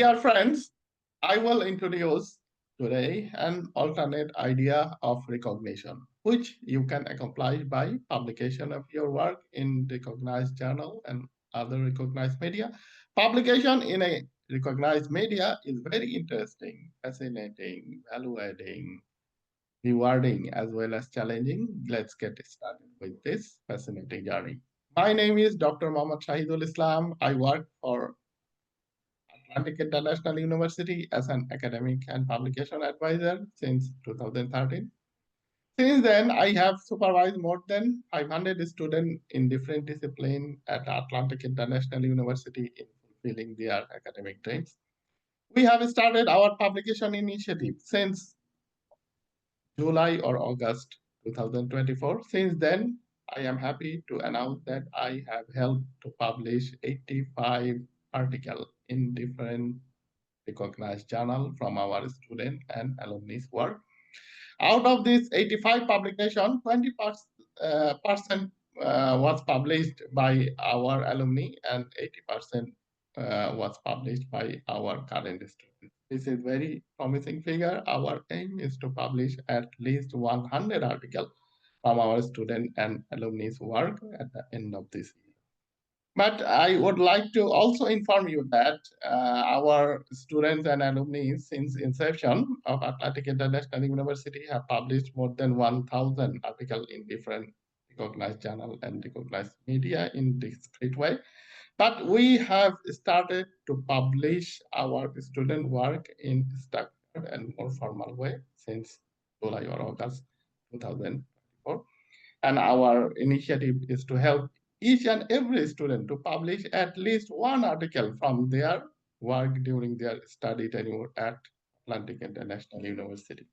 Dear friends, I will introduce today an alternate idea of recognition, which you can accomplish by publication of your work in recognized journal and other recognized media. Publication in a recognized media is very interesting, fascinating, value-adding, rewarding, as well as challenging. Let's get started with this fascinating journey. My name is Dr. Mohammad Shahidul Islam. I work for Atlantic International University as an academic and publication advisor since 2013. Since then, I have supervised more than 500 students in different disciplines at Atlantic International University in fulfilling their academic dreams. We have started our publication initiative since July or August 2024. Since then, I am happy to announce that I have helped to publish 85 articles in different recognized journal from our student and alumni's work. Out of this 85 publication, 20% was published by our alumni and 80% was published by our current students. This is very promising figure. Our aim is to publish at least 100 articles from our student and alumni's work at the end of this year. But I would like to also inform you that our students and alumni since inception of Atlantic International University have published more than 1,000 articles in different recognized journal and recognized media in discrete way. But we have started to publish our student work in structured and more formal way since July or August 2024. And our initiative is to help each and every student to publish at least one article from their work during their study tenure at Atlantic International University.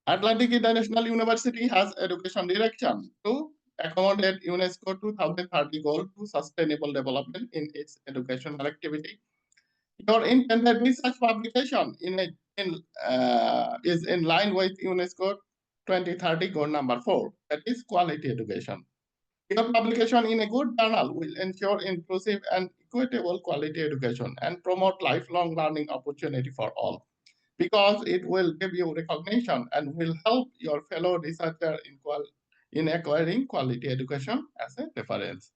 Atlantic International University has education direction to accommodate UNESCO 2030 goal to sustainable development in its educational activity. Your intended research publication is in line with UNESCO 2030 goal number 4, that is quality education. Your publication in a good journal will ensure inclusive and equitable quality education and promote lifelong learning opportunity for all, because it will give you recognition and will help your fellow researcher in acquiring quality education as a reference.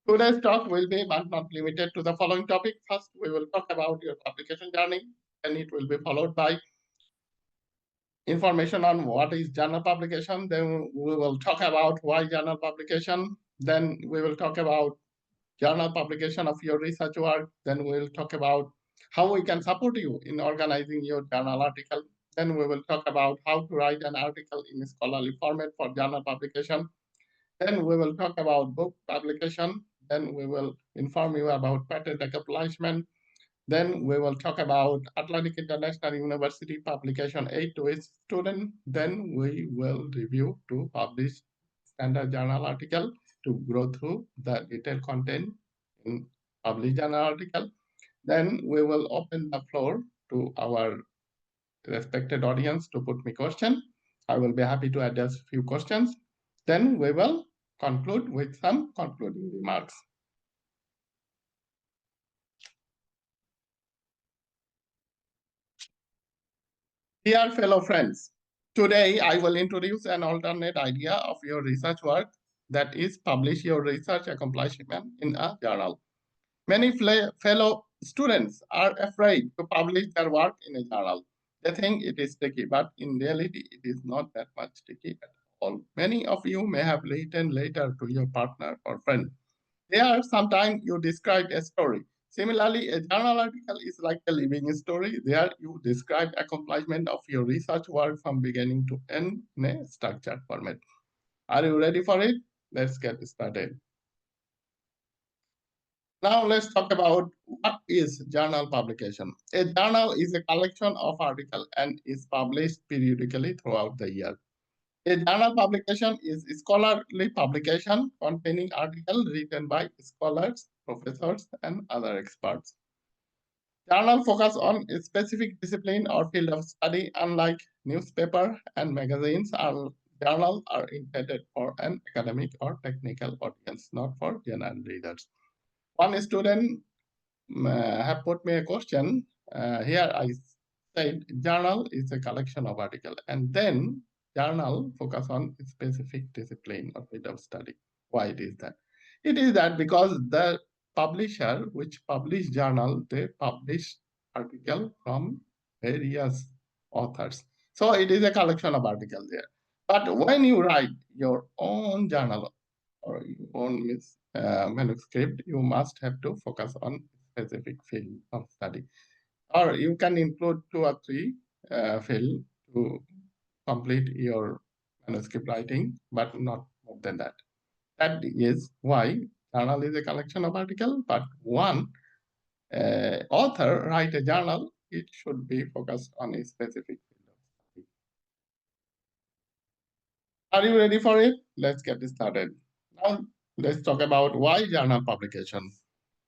Today's talk will be but not limited to the following topic. First, we will talk about your publication journey, and it will be followed by information on what is journal publication. Then we will talk about why journal publication. Then we will talk about journal publication of your research work. Then we will talk about how we can support you in organizing your journal article. Then we will talk about how to write an article in a scholarly format for journal publication. Then we will talk about book publication. Then we will inform you about patent accomplishment. Then we will talk about Atlantic International University publication aid to its student. Then we will review to publish standard journal article to go through the detailed content in published journal article. Then we will open the floor to our respected audience to put me question. I will be happy to address few questions. Then we will conclude with some concluding remarks. Dear fellow friends, today I will introduce an alternate idea of your research work, that is publish your research accomplishment in a journal. Many fellow students are afraid to publish their work in a journal. They think it is tricky, but in reality, it is not that much tricky at all. Many of you may have written later to your partner or friend. There, sometimes you describe a story. Similarly, a journal article is like a living story. There, you describe accomplishment of your research work from beginning to end in a structured format. Are you ready for it? Let's get started. Now let's talk about what is journal publication. A journal is a collection of articles and is published periodically throughout the year. A journal publication is a scholarly publication containing articles written by scholars, professors, and other experts. Journal focus on a specific discipline or field of study, unlike newspaper and magazines. Our journals are intended for an academic or technical audience, not for general readers. One student have put me a question. Here I said journal is a collection of articles, and then journal focus on a specific discipline or field of study. Why it is that? It is that because the publisher which publish journal, they publish article from various authors. So it is a collection of articles there. But when you write your own journal or your own manuscript, you must have to focus on specific field of study. Or you can include 2 or 3 field to complete your manuscript writing, but not more than that. That is why journal is a collection of articles, but one author write a journal, it should be focused on a specific field of study. Are you ready for it? Let's get started. Now, let's talk about why journal publication.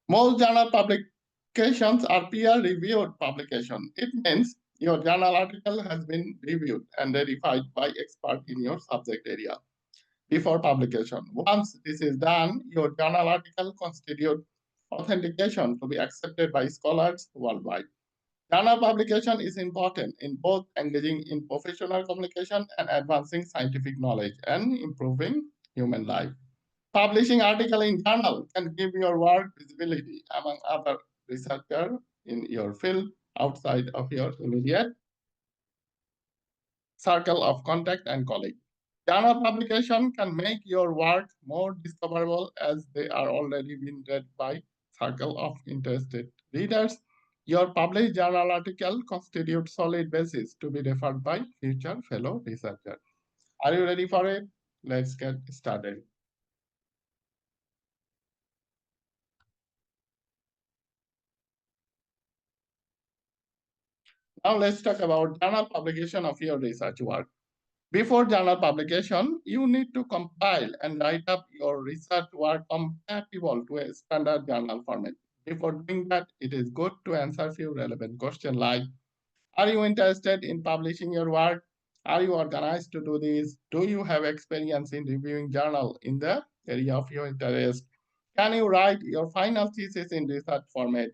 Most journal publications are peer-reviewed publication. It means your journal article has been reviewed and verified by experts in your subject area before publication. Once this is done, your journal article constitutes authentication to be accepted by scholars worldwide. Journal publication is important in both engaging in professional communication and advancing scientific knowledge and improving human life. Publishing article in journal can give your work visibility among other researchers in your field outside of your immediate circle of contact and colleagues. Journal publication can make your work more discoverable as they are already been read by circle of interested readers. Your published journal article constitutes solid basis to be referred by future fellow researchers. Are you ready for it? Let's get started. Now let's talk about journal publication of your research work. Before journal publication, you need to compile and write up your research work compatible to a standard journal format. Before doing that, it is good to answer a few relevant questions like, are you interested in publishing your work? Are you organized to do this? Do you have experience in reviewing journal in the area of your interest? Can you write your final thesis in research format?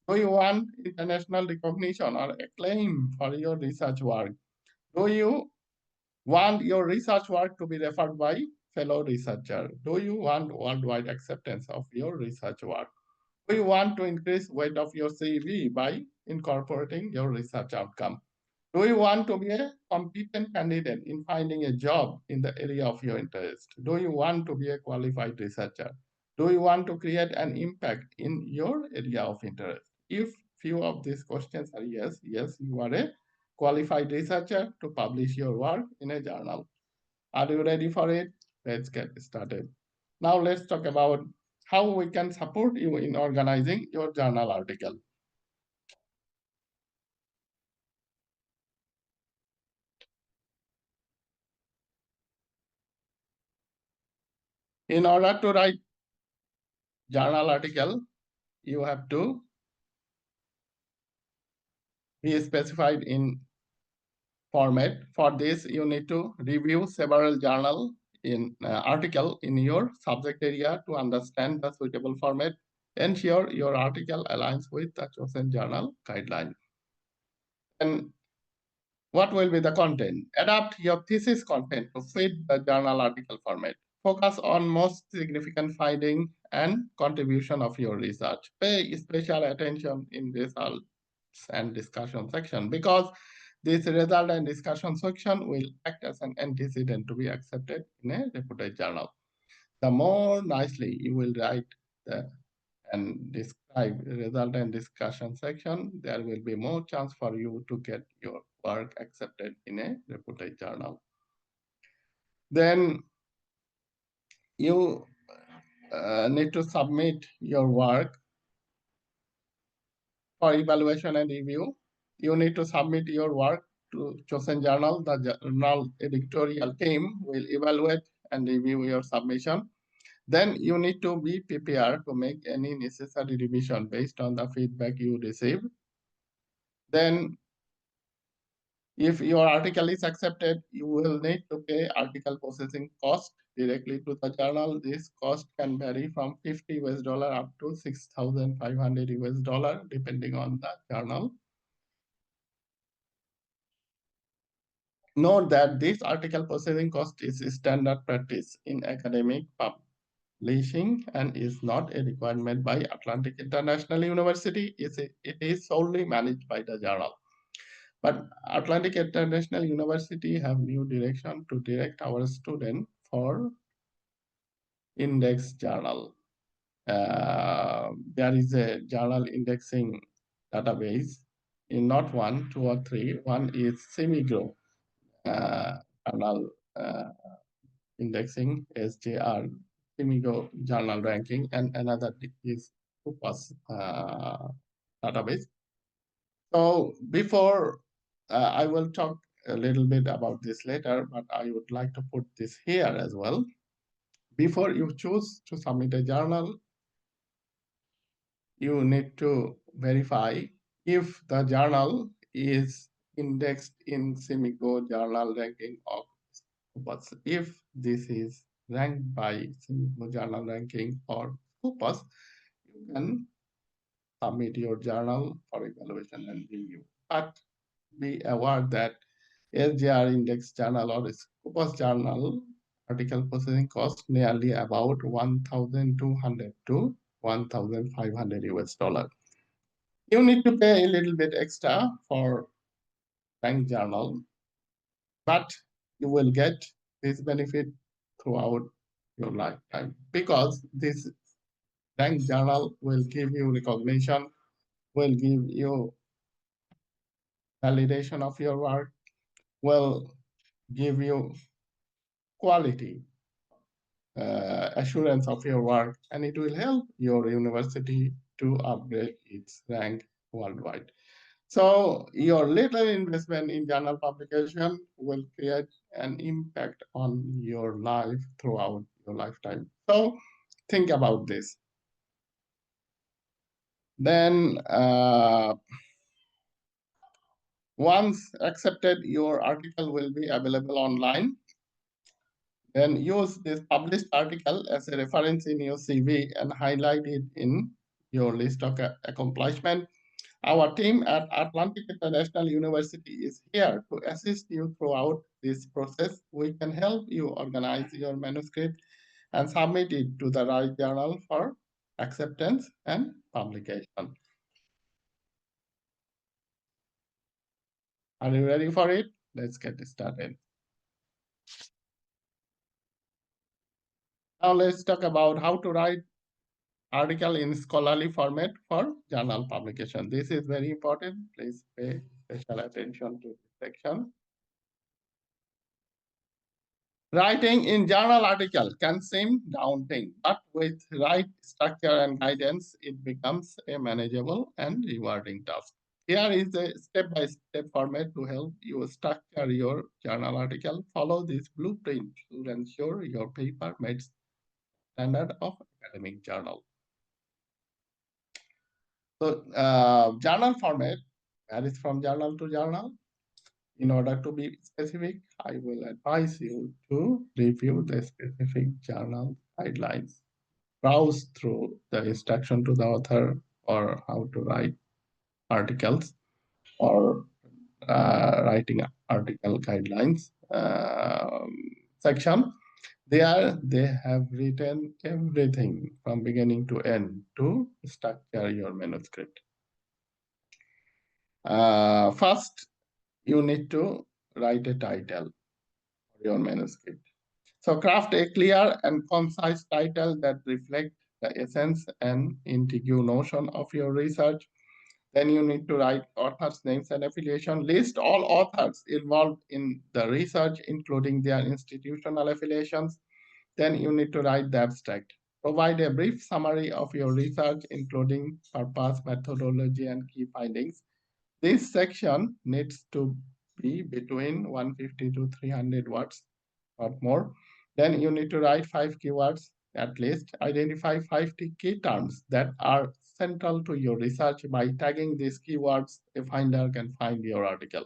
Do you want international recognition or acclaim for your research work? Do you want your research work to be referred by fellow researchers? Do you want worldwide acceptance of your research work? Do you want to increase weight of your CV by incorporating your research outcome? Do you want to be a competent candidate in finding a job in the area of your interest? Do you want to be a qualified researcher? Do you want to create an impact in your area of interest? If few of these questions are yes, you are a qualified researcher to publish your work in a journal. Are you ready for it? Let's get started. Now let's talk about how we can support you in organizing your journal article. In order to write journal article, you have to be specified in format. For this, you need to review several journal in article in your subject area to understand the suitable format. Ensure your article aligns with the chosen journal guideline. And what will be the content? Adapt your thesis content to fit the journal article format. Focus on most significant finding and contribution of your research. Pay special attention in results and discussion section because this result and discussion section will act as an antecedent to be accepted in a reputed journal. The more nicely you will write and describe result and discussion section, there will be more chance for you to get your work accepted in a reputed journal. Then you need to submit your work for evaluation and review. You need to submit your work to chosen journal. The journal editorial team will evaluate and review your submission. Then you need to be prepared to make any necessary revision based on the feedback you receive. Then if your article is accepted, you will need to pay article processing cost directly to the journal. This cost can vary from 50 US dollar up to 6,500 US dollar, depending on the journal. Note that this article processing cost is standard practice in academic publishing and is not a requirement by Atlantic International University. It is solely managed by the journal. But Atlantic International University have new direction to direct our student for index journal. There is a journal indexing database in not one, two, or three. One is Semigrow journal indexing SJR Semigo journal ranking, and another is Scopus database. So before I will talk a little bit about this later, but I would like to put this here as well. Before you choose to submit a journal, you need to verify if the journal is indexed in Semigo journal ranking of Scopus. If this is ranked by Semigo journal ranking or Scopus, you can submit your journal for evaluation and review. But be aware that SJR index journal or Scopus journal article processing cost nearly about 1,200 to 1,500 US dollar. You need to pay a little bit extra for bank journal, but you will get this benefit throughout your lifetime because this bank journal will give you recognition, will give you validation of your work, will give you quality assurance of your work, and it will help your university to upgrade its rank worldwide. So your little investment in journal publication will create an impact on your life throughout your lifetime. So think about this. Then once accepted, your article will be available online. Then use this published article as a reference in your CV and highlight it in your list of accomplishment. Our team at Atlantic International University is here to assist you throughout this process. We can help you organize your manuscript and submit it to the right journal for acceptance and publication. Are you ready for it? Let's get started. Now let's talk about how to write article in scholarly format for journal publication. This is very important. Please pay special attention to this section. Writing in journal article can seem daunting, but with right structure and guidance, it becomes a manageable and rewarding task. Here is a step-by-step format to help you structure your journal article. Follow this blueprint to ensure your paper meets standard of academic journal. So journal format varies from journal to journal. In order to be specific, I will advise you to review the specific journal guidelines. Browse through the instruction to the author or how to write articles or writing article guidelines section. There they have written everything from beginning to end to structure your manuscript. First, you need to write a title for your manuscript. So craft a clear and concise title that reflects the essence and integral notion of your research. Then you need to write authors' names and affiliation. List all authors involved in the research, including their institutional affiliations. Then you need to write the abstract. Provide a brief summary of your research, including purpose, methodology, and key findings. This section needs to be between 150 to 300 words or more. Then you need to write 5 keywords at least. Identify 5 key terms that are central to your research. By tagging these keywords, a finder can find your article.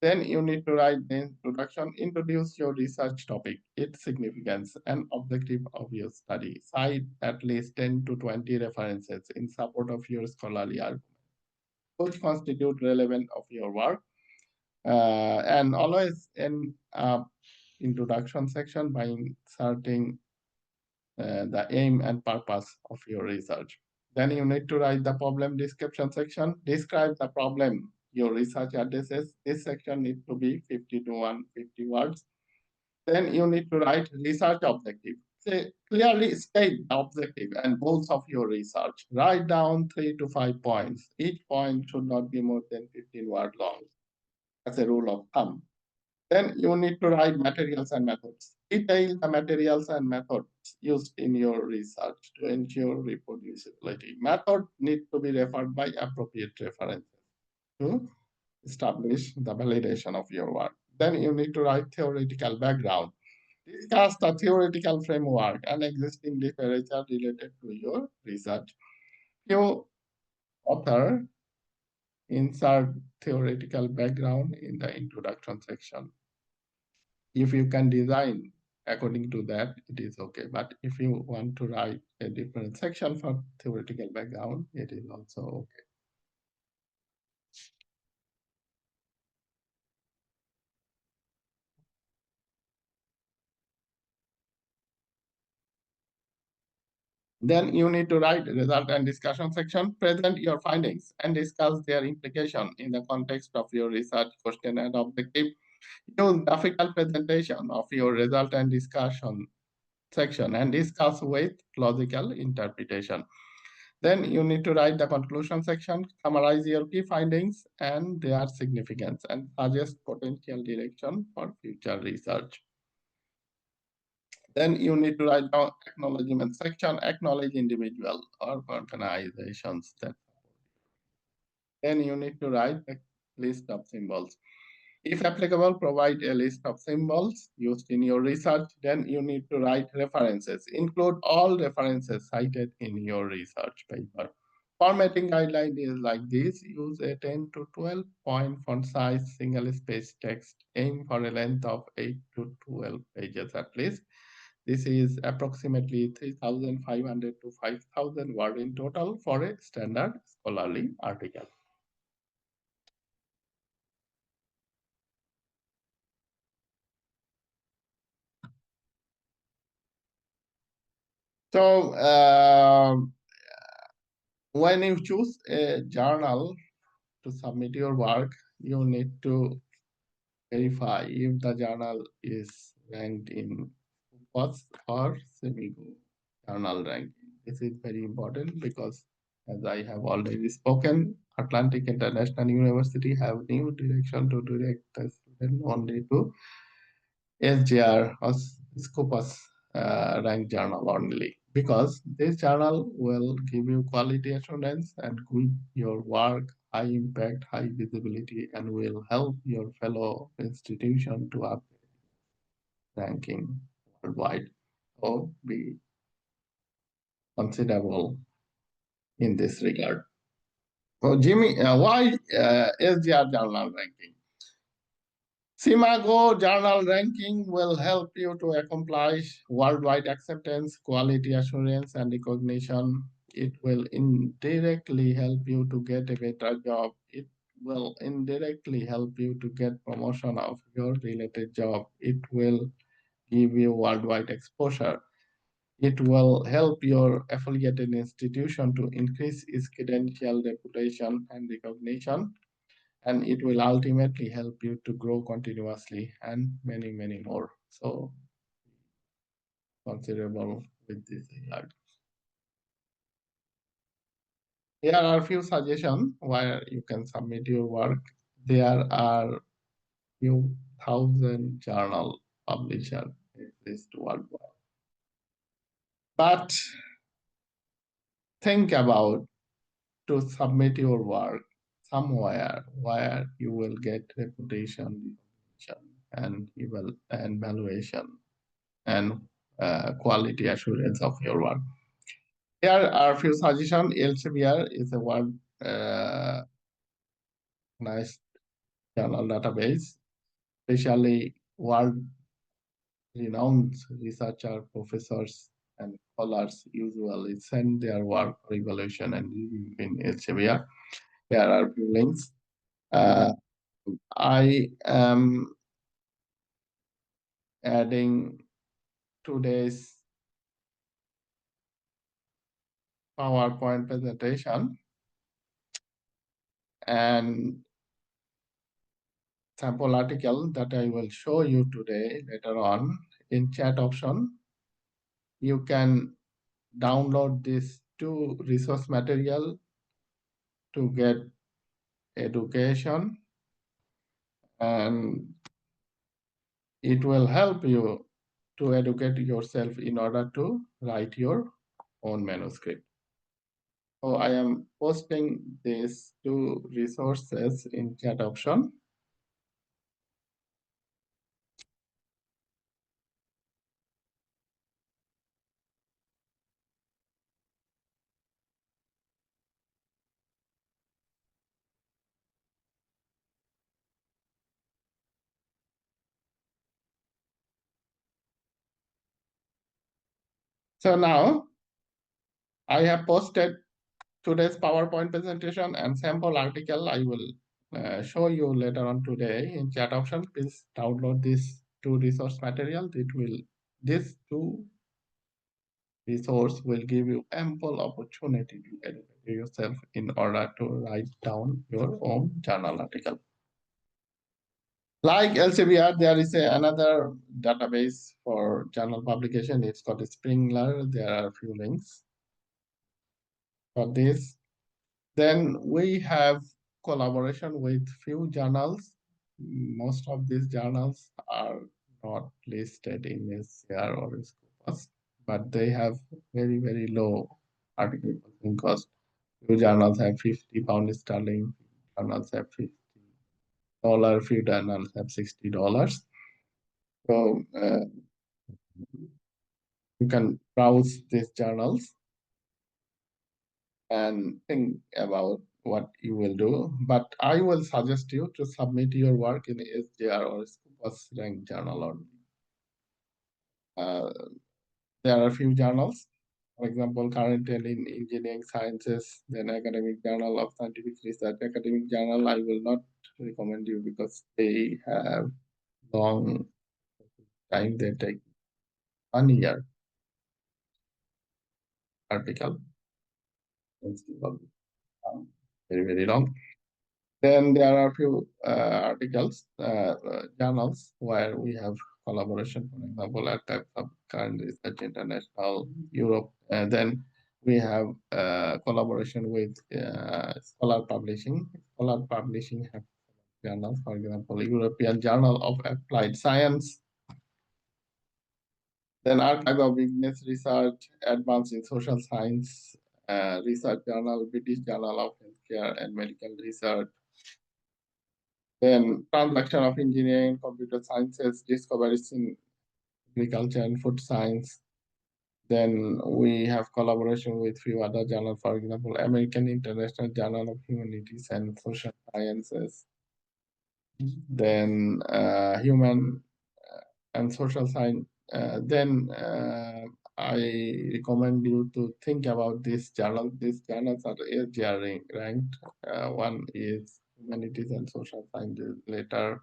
Then you need to write the introduction, introduce your research topic, its significance, and objective of your study. Cite at least 10 to 20 references in support of your scholarly argument, which constitute relevant of your work. And always in introduction section by inserting the aim and purpose of your research. Then you need to write the problem description section. Describe the problem your research addresses. This section needs to be 50 to 150 words. Then you need to write research objective. Say, clearly state the objective and goals of your research. Write down 3 to 5 points. Each point should not be more than 15 words long, as a rule of thumb. Then you need to write materials and methods. Detail the materials and methods used in your research to ensure reproducibility. Method need to be referred by appropriate references to establish the validation of your work. Then you need to write theoretical background. Discuss the theoretical framework and existing literature related to your research. Few author insert theoretical background in the introduction section. If you can design according to that, it is okay. But if you want to write a different section for theoretical background, it is also okay. Then you need to write result and discussion section. Present your findings and discuss their implication in the context of your research question and objective. Use graphical presentation of your result and discussion section and discuss with logical interpretation. Then you need to write the conclusion section, summarize your key findings and their significance, and suggest potential direction for future research. Then you need to write down acknowledgement section, acknowledge individual or organizations that. Then you need to write a list of symbols. If applicable, provide a list of symbols used in your research. Then you need to write references. Include all references cited in your research paper. Formatting guideline is like this. Use a 10 to 12 point font size single space text. Aim for a length of 8 to 12 pages at least. This is approximately 3,500 to 5,000 words in total for a standard scholarly article. So when you choose a journal to submit your work, you need to verify if the journal is ranked in first or semi-journal ranking. This is very important because, as I have already spoken, Atlantic International University have new direction to direct the student only to SJR or Scopus rank journal only, because this journal will give you quality assurance and give your work high impact, high visibility, and will help your fellow institution to up ranking worldwide or be considerable in this regard. So Jimmy, why SJR journal ranking? SIMAGO journal ranking will help you to accomplish worldwide acceptance, quality assurance, and recognition. It will indirectly help you to get a better job. It will indirectly help you to get promotion of your related job. It will give you worldwide exposure. It will help your affiliated institution to increase its credential, reputation, and recognition, and it will ultimately help you to grow continuously and many, many more. So considerable with this regard. Here are a few suggestions where you can submit your work. There are few thousand journal publishers exist worldwide. But think about to submit your work somewhere where you will get reputation, and evaluation and quality assurance of your work. Here are a few suggestions. Elsevier is a world nice journal database, especially world renowned researchers, professors, and scholars usually send their work for evaluation and review in Elsevier. Here are a few links. I am adding today's PowerPoint presentation and sample article that I will show you today later on in chat option. You can download this two resource material to get education, and it will help you to educate yourself in order to write your own manuscript. So I am posting these two resources in chat option. So now I have posted today's PowerPoint presentation and sample article. I will show you later on today in chat option. Please download this two resource material. This two resource will give you ample opportunity to educate yourself in order to write down your own journal article. Like Elsevier, there is another database for journal publication. It's called Springler. There are a few links for this. Then we have collaboration with few journals. Most of these journals are not listed in SCR or Scopus, but they have very, very low article posting cost. Few journals have 50 pound sterling, journals have $50, few journals have $60. So you can browse these journals and think about what you will do. But I will suggest you to submit your work in SJR or Scopus rank journal only. There are a few journals, for example, current in engineering sciences, then academic journal of scientific research. Academic journal, I will not recommend you because they have long time. They take 1 year article. Very, very long. Then there are a few journals where we have collaboration, for example, at types of current research international, Europe. And then we have collaboration with Scholar Publishing. Scholar Publishing have journals, for example, European Journal of Applied Science. Then Archive of Business Research, Advanced in Social Science, Research Journal, British Journal of Healthcare and Medical Research. Then transaction of engineering, computer sciences, discoveries in agriculture and food science. Then we have collaboration with few other journals, for example, American International Journal of Humanities and Social Sciences. Then human and social science. Then I recommend you to think about this journal. These journals are ASGR ranked. One is Humanities and Social Sciences. Later,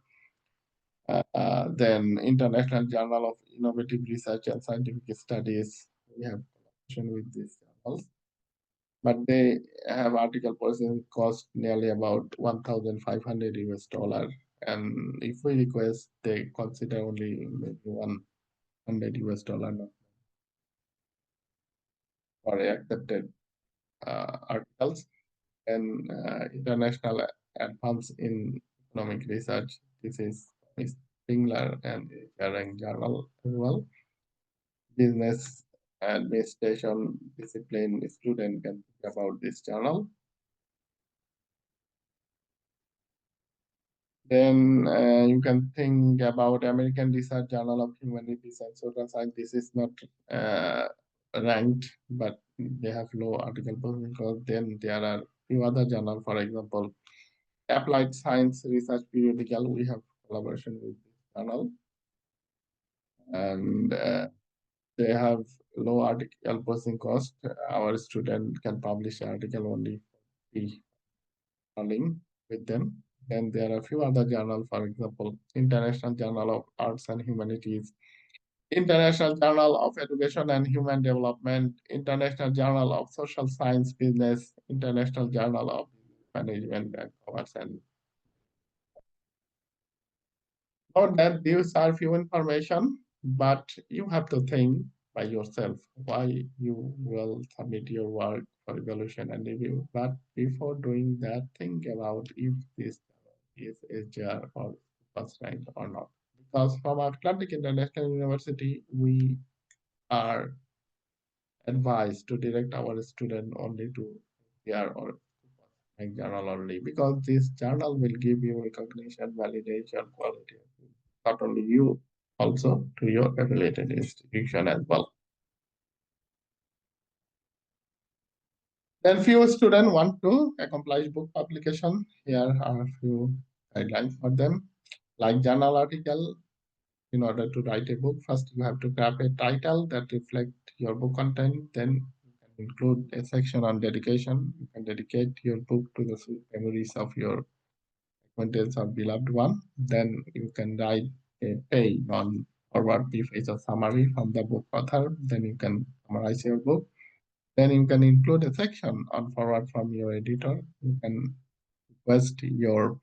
then International Journal of Innovative Research and Scientific Studies. We have collaboration with these journals, but they have article processing cost nearly about 1,500 US dollar. And if we request, they consider only maybe 100 US dollar for accepted articles. And International Advance in Economic Research. This is Spingler and Jarring Journal as well. Business administration discipline student can think about this journal. Then you can think about American Research Journal of Humanities and Social Science. This is not ranked, but they have low article posting because then there are few other journal, for example, Applied Science Research Periodical. We have collaboration with this journal, and they have low article posting cost. Our student can publish an article only free link with them. Then there are a few other journals, for example, International Journal of Arts and Humanities, International Journal of Education and Human Development, International Journal of Social Science Business, International Journal of Management and Commerce. And note that these are few information, but you have to think by yourself why you will submit your work for evaluation and review. But before doing that, think about if this is HR or first rank or not. Because from Atlantic International University, we are advised to direct our student only to PR or journal only, because this journal will give you recognition, validation, quality, not only you, also to your affiliated institution as well. Then few students want to accomplish book publication. Here are a few guidelines for them. Like journal article, in order to write a book, first you have to craft a title that reflect your book content. Then you can include a section on dedication. You can dedicate your book to the sweet memories of your acquaintance or beloved one. Then you can write a page on forward page of summary from the book author. Then you can summarize your book. Then you can include a section on forward from your editor. You can request your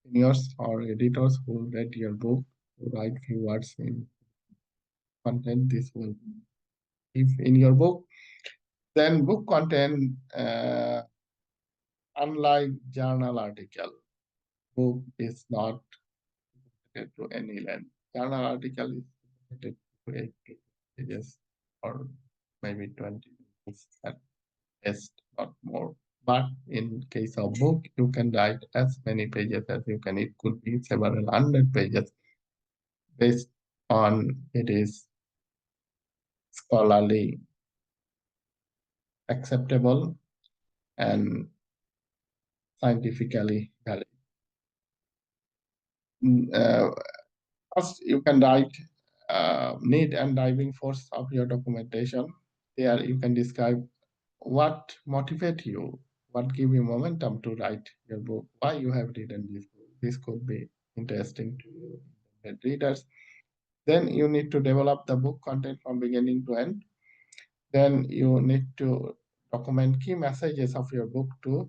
seniors or editors who read your book to write few words in content. This will, if in your book, then book content, unlike journal article, book is not limited to any length. Journal article is limited to 8 pages or maybe 20 pages at best, not more. But in case of book, you can write as many pages as you can. It could be several hundred pages based on it is scholarly acceptable and scientifically valid. First, you can write need and driving force of your documentation. There, you can describe what motivate you, what give you momentum to write your book, why you have written this book. This could be interesting to your readers. Then you need to develop the book content from beginning to end. Then you need to document key messages of your book to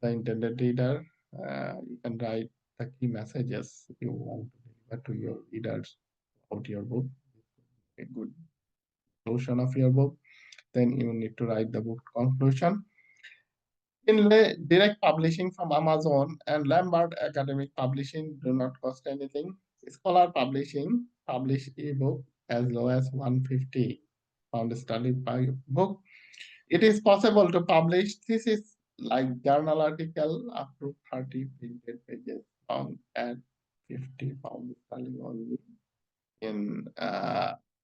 the intended reader. You can write the key messages you want to deliver to your readers about your book, a good conclusion of your book. Then you need to write the book conclusion. In direct publishing from Amazon and Lambert Academic Publishing do not cost anything. Scholar Publishing publish ebook as low as 150 pound sterling per book. It is possible to publish. This is like journal article up to 30 printed pages long at 50 pound sterling only in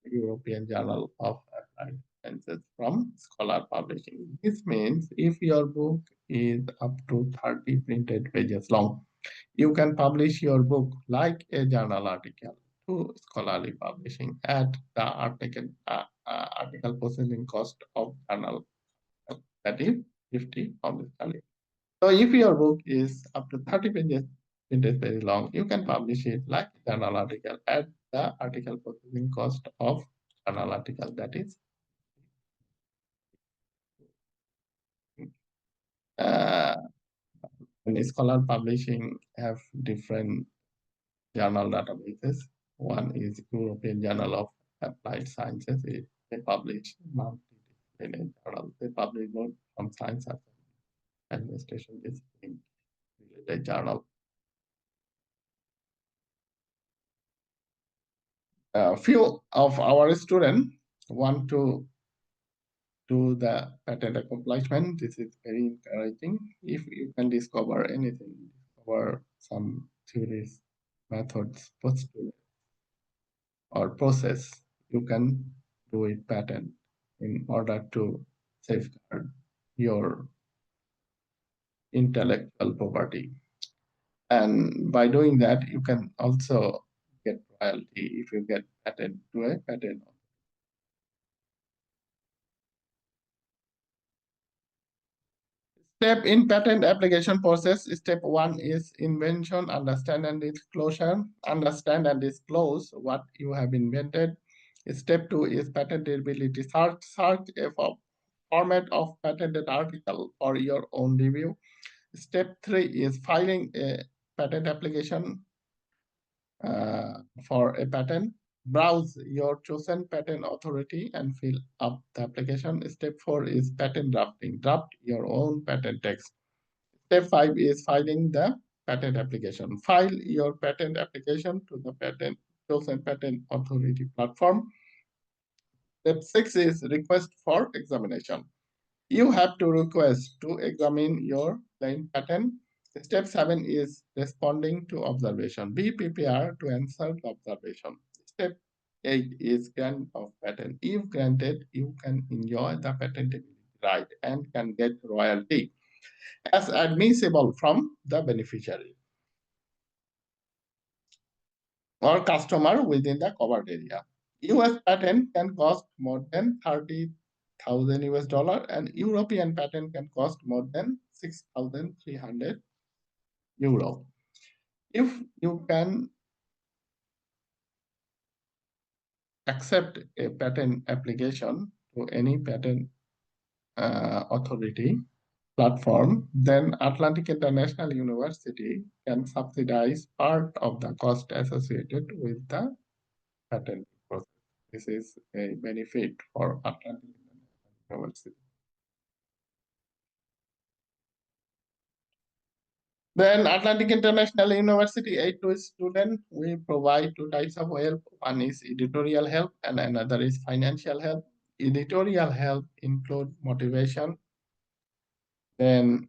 European Journal of Applied Sciences from Scholar Publishing. This means if your book is up to 30 printed pages long, you can publish your book like a journal article to scholarly publishing at the article processing cost of journal, that is 50 pounds sterling. So if your book is up to 30 pages, it is very long, you can publish it like a journal article at the article processing cost of journal article, that is uh, and scholar publishing have different journal databases. One is European Journal of Applied Sciences. They publish monthly in a journal. They publish both from science and administration discipline related journal. Few of our students want to do the patent accomplishment. This is very encouraging. If you can discover anything, discover some theories, methods, postulates, or process, you can do it patent in order to safeguard your intellectual property. And by doing that, you can also get royalty if you get patent to a patent. Step in patent application process. Step one is invention, understand and disclosure. Understand and disclose what you have invented. Step two is patentability search. Search a format of patented article for your own review. Step three is filing a patent application for a patent. Browse your chosen patent authority and fill up the application. Step four is patent drafting. Draft your own patent text. Step five is filing the patent application. File your patent application to the chosen patent authority platform. Step six is request for examination. You have to request to examine your claim patent. Step seven is responding to observation. Be prepared to answer the observation. Step eight is grant of patent. If granted, you can enjoy the patentability right and can get royalty as admissible from the beneficiary or customer within the covered area. US patent can cost more than 30,000 US dollar and European patent can cost more than 6,300 euro. If you can accept a patent application to any patent authority platform, then Atlantic International University can subsidize part of the cost associated with the patent process. This is a benefit for Atlantic University. Then Atlantic International University aid to students, we provide two types of help. One is editorial help and another is financial help. Editorial help include motivation, then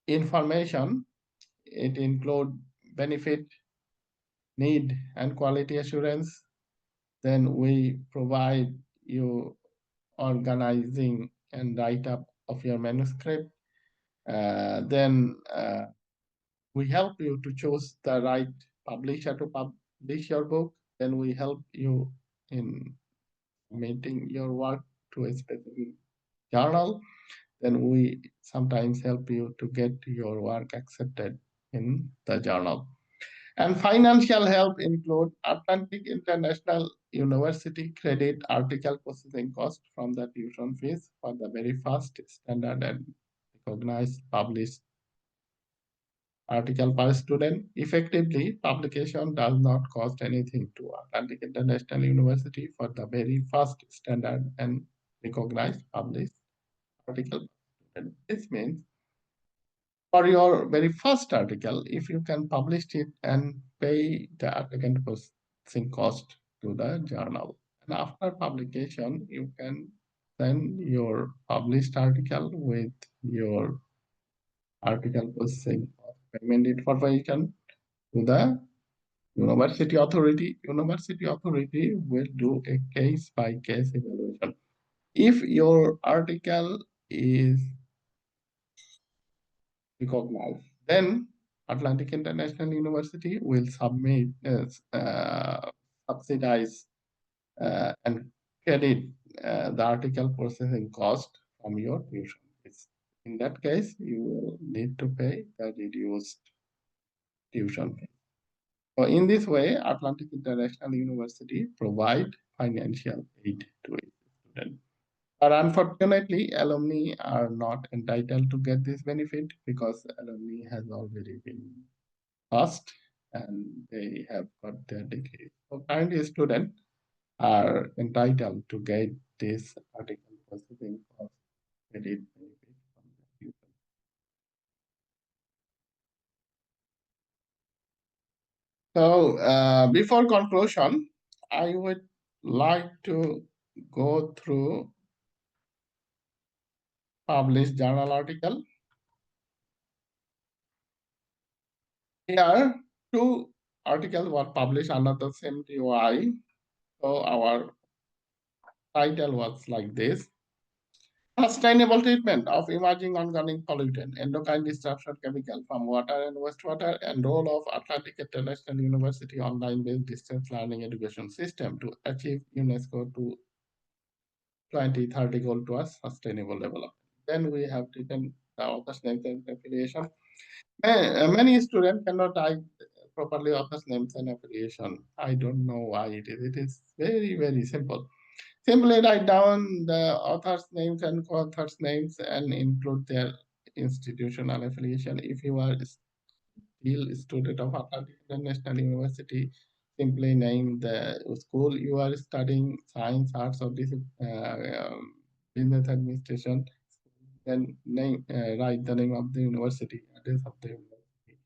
information, it include benefit, need, and quality assurance. Then we provide you organizing and write up of your manuscript. Then we help you to choose the right publisher to publish your book. Then we help you in submitting your work to a specific journal. Then we sometimes help you to get your work accepted in the journal. And financial help include Atlantic International University credit article processing cost from the tuition fees for the very first standard and recognized published article per student. Effectively, publication does not cost anything to Atlantic International University for the very first standard and recognized published article per student. This means for your very first article, if you can publish it and pay the applicant processing cost to the journal. And after publication, you can send your published article with your article processing payment information to the university authority. University authority will do a case by case evaluation. If your article is recognized, then Atlantic International University will submit subsidize and credit the article processing cost from your tuition fees. In that case, you will need to pay the reduced tuition fee. So in this way, Atlantic International University provide financial aid to its students. But unfortunately, alumni are not entitled to get this benefit because alumni has already been passed and they have got their degree. So currently students are entitled to get this article processing cost credit benefit from the tuition. So before conclusion, I would like to go through published journal article. Here, two articles were published under the same TOI. So our title was like this. Sustainable treatment of emerging organic pollutant, endocrine disruption chemical from water and wastewater, and role of Atlantic International University online-based distance learning education system to achieve UNESCO 2030 goal towards sustainable development. Then we have taken the author's name and affiliation. Many students cannot write properly author's names and affiliation. I don't know why it is. It is very, very simple. Simply write down the author's names and co-author's names and include their institutional affiliation. If you are still a student of Atlantic International University, simply name the school you are studying, science, arts, or business administration. Then write the name of the university, address of the university.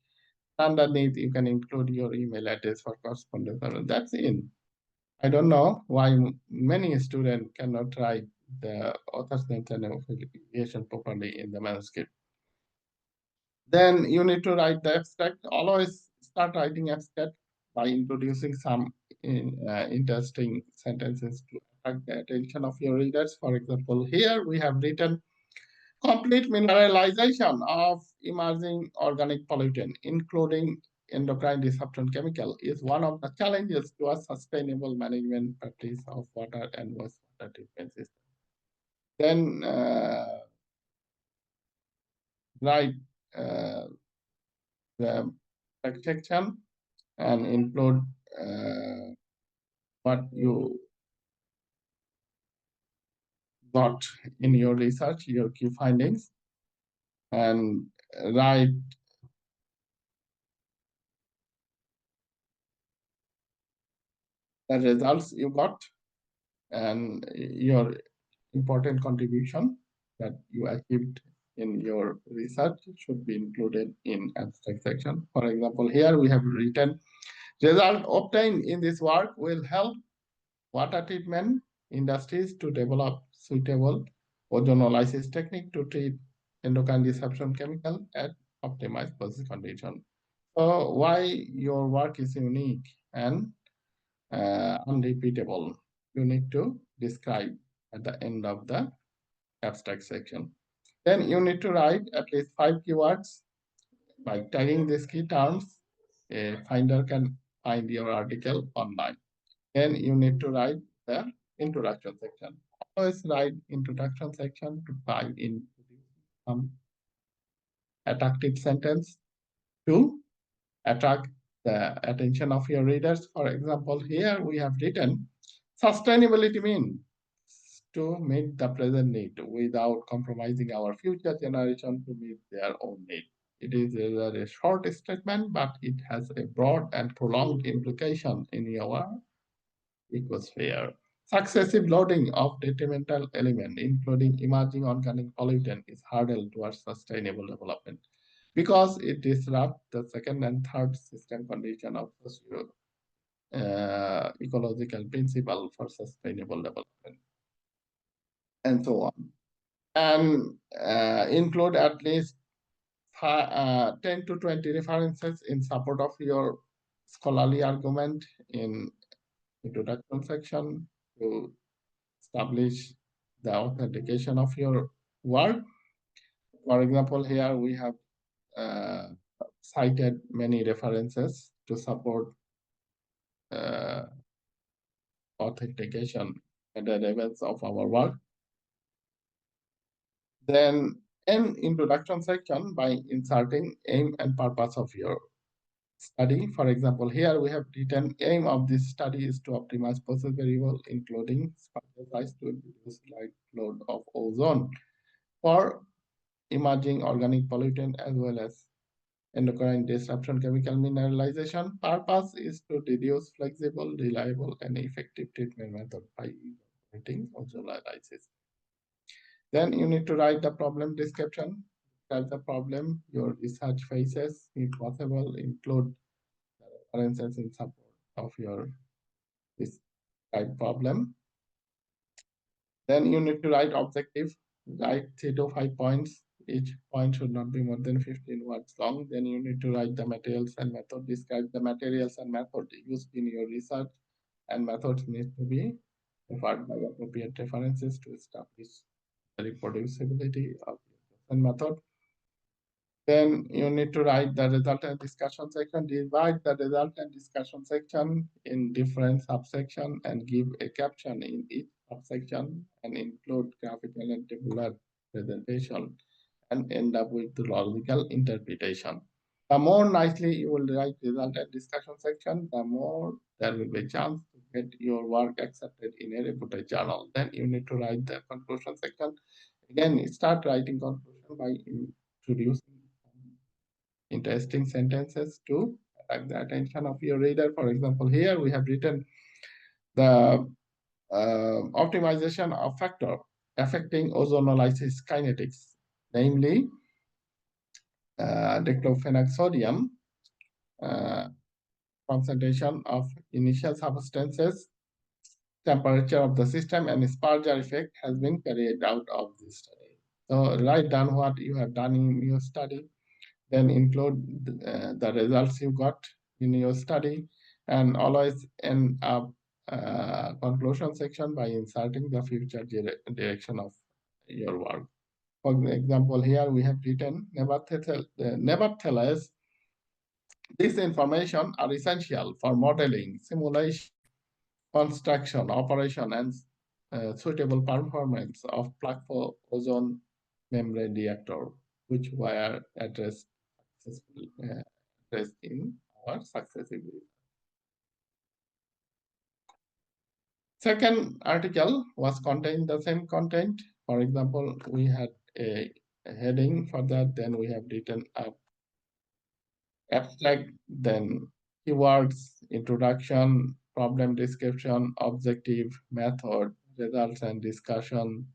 Underneath, you can include your email address for correspondence. That's it. I don't know why many students cannot write the author's name and affiliation properly in the manuscript. Then you need to write the abstract. Always start writing abstract by introducing some interesting sentences to attract the attention of your readers. For example, here we have written complete mineralization of emerging organic pollutant, including endocrine disruption chemical, is one of the challenges to a sustainable management practice of water and wastewater treatment system. Then write the section and include what you got in your research, your key findings, and write the results you got and your important contribution that you achieved in your research should be included in abstract section. For example, here we have written result obtained in this work will help water treatment industries to develop suitable ozonolysis technique to treat endocrine disruption chemical at optimized process condition. So why your work is unique and unrepeatable, you need to describe at the end of the abstract section. Then you need to write at least 5 keywords. By tagging these key terms, a finder can find your article online. Then you need to write the introduction section. Always write introduction section to try in some attractive sentence to attract the attention of your readers. For example, here we have written sustainability means to meet the present need without compromising our future generation to meet their own need. It is a short statement, but it has a broad and prolonged implication in our ecosphere. Successive loading of detrimental element, including emerging organic pollutant, is hurdle towards sustainable development because it disrupts the second and third system condition of socio ecological principle for sustainable development, and so on. And include at least 10 to 20 references in support of your scholarly argument in introduction section to establish the authentication of your work. For example, here we have uh, cited many references to support uh, authentication and the relevance of our work. Then in introduction section by inserting aim and purpose of your study. For example, here we have written aim of this study is to optimize process variable, including particle size to reduce light load of ozone for emerging organic pollutant as well as endocrine disruption chemical mineralization. Purpose is to reduce flexible, reliable, and effective treatment method by incorporating ozonolysis. Then you need to write the problem description. Describe the problem your research faces. If possible, include references in support of your described problem. Then you need to write objective. Write 3 to 5 points. Each point should not be more than 15 words long. Then you need to write the materials and method. Describe the materials and method used in your research, and methods need to be referred by appropriate references to establish the reproducibility of the method. Then you need to write the result and discussion section, divide the result and discussion section in different subsection and give a caption in each subsection and include graphical and tabular presentation and end up with the logical interpretation. The more nicely you will write result and discussion section, the more there will be a chance to get your work accepted in a reputed journal. Then you need to write the conclusion section. Again, start writing conclusion by introducing interesting sentences to attract the attention of your reader. For example, here we have written the optimization of factor affecting ozonolysis kinetics, namely diclofenac sodium concentration of initial substances, temperature of the system, and Sparger effect has been carried out of this study. So write down what you have done in your study, then include the results you got in your study, and always end up conclusion section by inserting the future direction of your work. For example, here we have written, nevertheless, these information are essential for modeling, simulation, construction, operation, and suitable performance of plug for ozone membrane reactor, which were addressed in our successive. Second article was contained the same content. For example, we had a heading for that, then we have written up abstract, then keywords, introduction, problem description, objective, method, results and discussion,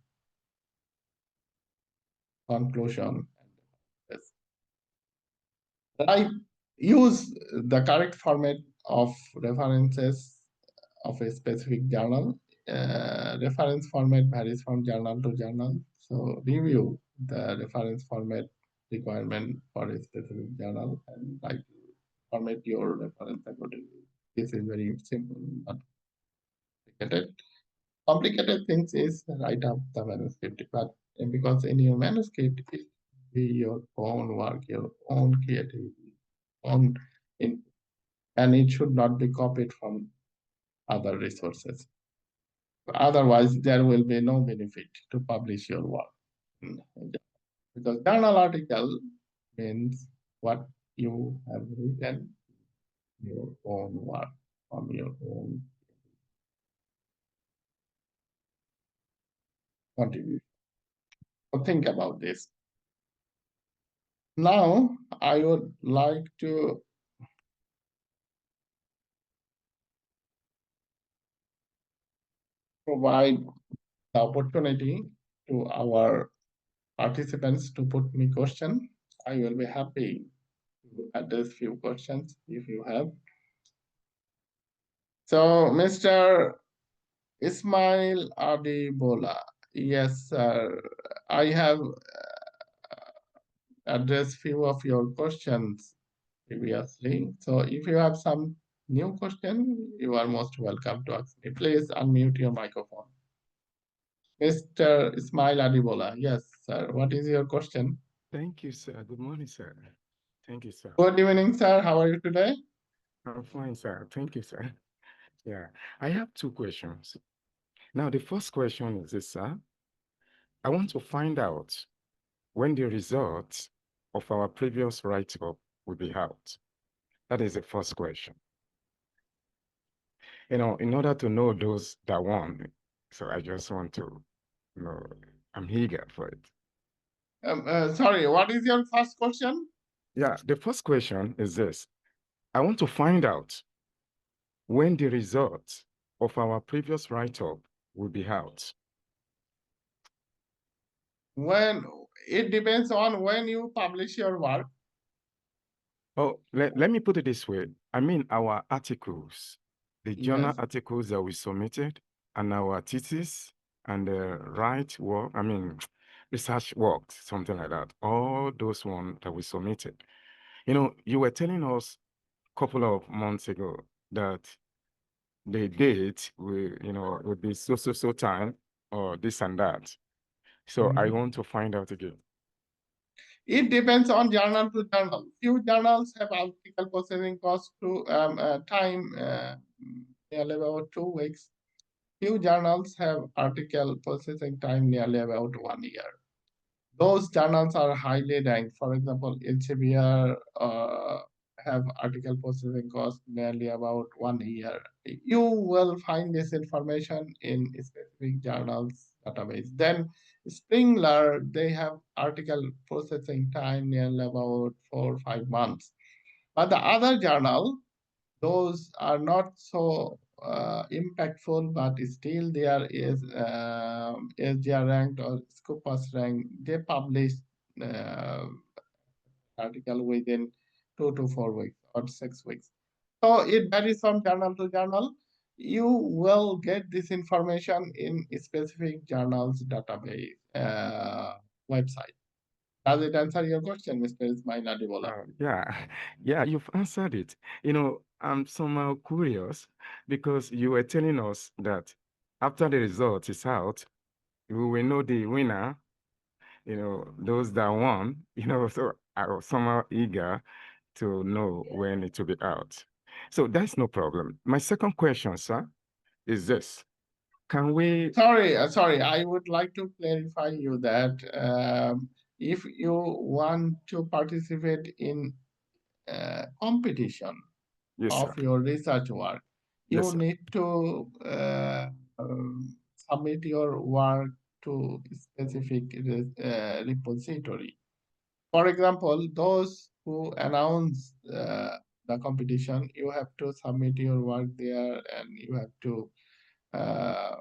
conclusion. Yes. I use the correct format of references of a specific journal. Reference format varies from journal to journal. So review the reference format requirement for a specific journal and like format your reference accordingly. This is very simple, not complicated. Complicated things is write up the manuscript, but because in your manuscript it be your own work, your own creativity, own in, and it should not be copied from other resources. Otherwise, there will be no benefit to publish your work. Because journal article means what you have written, your own work from your own contribution. So think about this. Now, I would like to provide the opportunity to our participants to put me question. I will be happy to address few questions if you have. So, Mr. Ismail Adibola, yes, sir. I have addressed few of your questions previously. So if you have some new question, you are most welcome to ask me. Please unmute your microphone. Mr. Ismail Adibola, yes, sir. What is your question? Thank you, sir. Good morning, sir. Thank you, sir. Good evening, sir. How are you today? I'm fine, sir. Thank you, sir. Yeah, I have two questions. Now, the first question is this, sir. I want to find out when the results of our previous write-up will be out. That is the first question. In order to know those that won, so I just want to, I'm eager for it. Sorry, what is your first question? Yeah, the first question is this. I want to find out when the results of our previous write-up will be out. When it depends on when you publish your work. Oh, let me put it this way. I mean, our articles, the journal Yes. articles that we submitted, and our thesis and the work, I mean, research work, something like that. All those ones that we submitted. You were telling us a couple of months ago that the date will be so time or this and that. So I Mhm. want to find out again. It depends on journal to journal. Few journals have article processing cost to time nearly about 2 weeks. Few journals have article processing time nearly about 1 year. Those journals are highly ranked. For example, Elsevier have article processing cost nearly about 1 year. You will find this information in specific journals database. Then Springler, they have article processing time nearly about 4 or 5 months. But the other journal, those are not so impactful, but still there is SGR ranked or Scopus ranked. They publish uh, article within 2 to 4 weeks or 6 weeks. So it varies from journal to journal. You will get this information in specific journals database website. Does it answer your question, Mr. Ismail Adibola? Yeah, yeah, you've answered it. I'm somehow curious because you were telling us that after the result is out, we will know the winner, those that won, so I was somehow eager to know when it will be out. So that's no problem. My second question, sir, is this. Can we, Sorry. I would like to clarify you that if you want to participate in competition yes, sir. of your research work, Yes, you sir. need to submit your work to specific repository. For example, those who announce the competition, you have to submit your work there and you have to uh,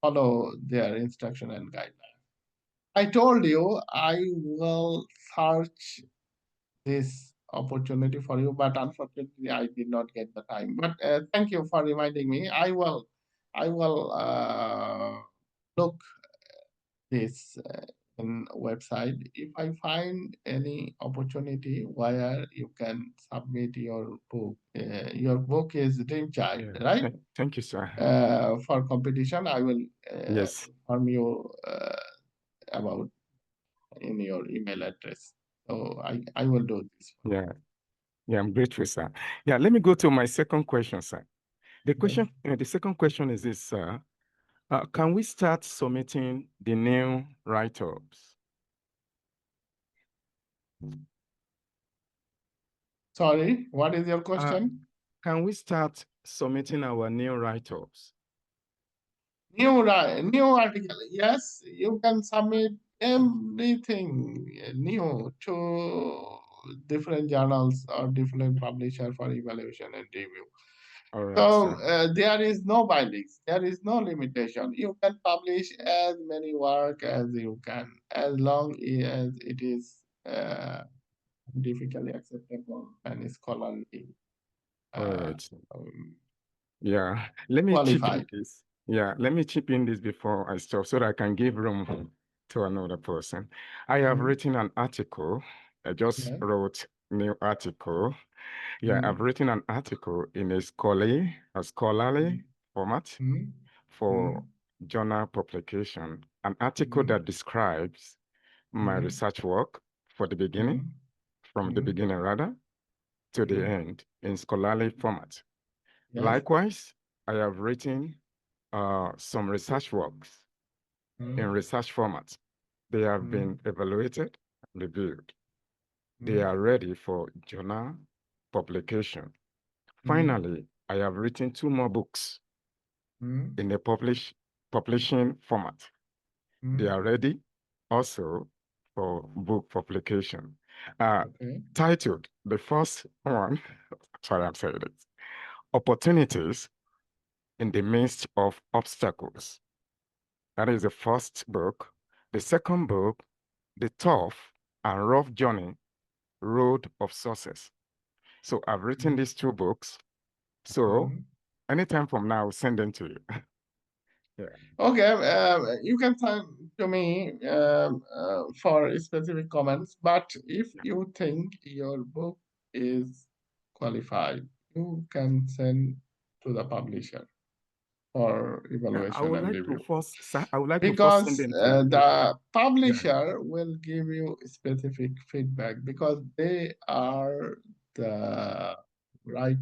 follow their instruction and guidelines. I told you I will search this opportunity for you, but unfortunately I did not get the time. But thank you for reminding me. I will look this in website. If I find any opportunity where you can submit your book is Dream Child, Yeah. right? Thank you, sir. For competition, I will Yes. inform you about in your email address. So I will do this. Yeah. Yeah, I'm grateful, sir. Yeah, let me go to my second question, sir. Yes. The second question is this, sir. Can we start submitting the new write-ups? Sorry, what is your Uh, question? can we start submitting our new write-ups? New article. Yes, you can submit everything new to different journals or different publisher for evaluation and review. All right, So sir. there is no bindings. There is no limitation. You can publish as many work as you can, as long as it is difficultly acceptable and scholarly All uh, right, sir. um, Yeah, let me chip in qualified. this. Yeah, let me chip in this before I stop so that I can give room to another person. I have Mm, written an article. I just yes. wrote new article. Yeah, I've Mm, written an article in a scholarly mm, format mm, for mm, journal publication, an article mm, that describes my mm, research work for the beginning, mm, from the mm, beginning rather, to the mm. end in scholarly format. Yes. Likewise, I have written some research works in Mm, research format. They have mm, been evaluated, reviewed. They mm, are ready for journal publication. mm, Finally, I have written two more books mm, in a publishing format. They mm. are ready also for book publication. Uh, Okay. Titled, the first one, sorry, I'm saying it, Opportunities in the Midst of Obstacles. That is the first book. The second book, The Tough and Rough Journey, Road of Success. So I've written Mm, these two books. So mm. anytime from now, I'll send them to you. Yeah. Okay, you can send to me for specific comments, but if you think your book is qualified, you can send to the publisher. for Yeah, I evaluation would and like to review. first, sir, I would like to first send Because them to you. the Yeah, publisher will give you specific feedback because they are the right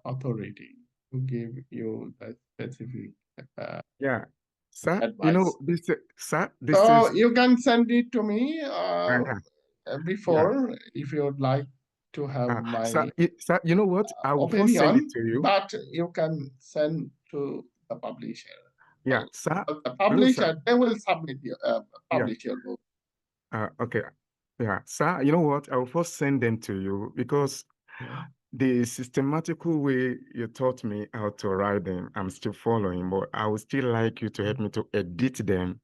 authority to give you the specific uh, yeah. Sir, you know, advice. this So is, you can send it to me uh, yeah. before if you would like to have Sir, my sir, you know what? I will first send it opinion, to you. but you can send to the publisher. Yeah, sir. Because the Look, sir. publisher, they will submit your Yeah. publish your book. Okay. Yeah, sir, you know what? I will first send them to you because the systematical way you taught me how to write them, I'm still following, but I would still like you to help me to edit them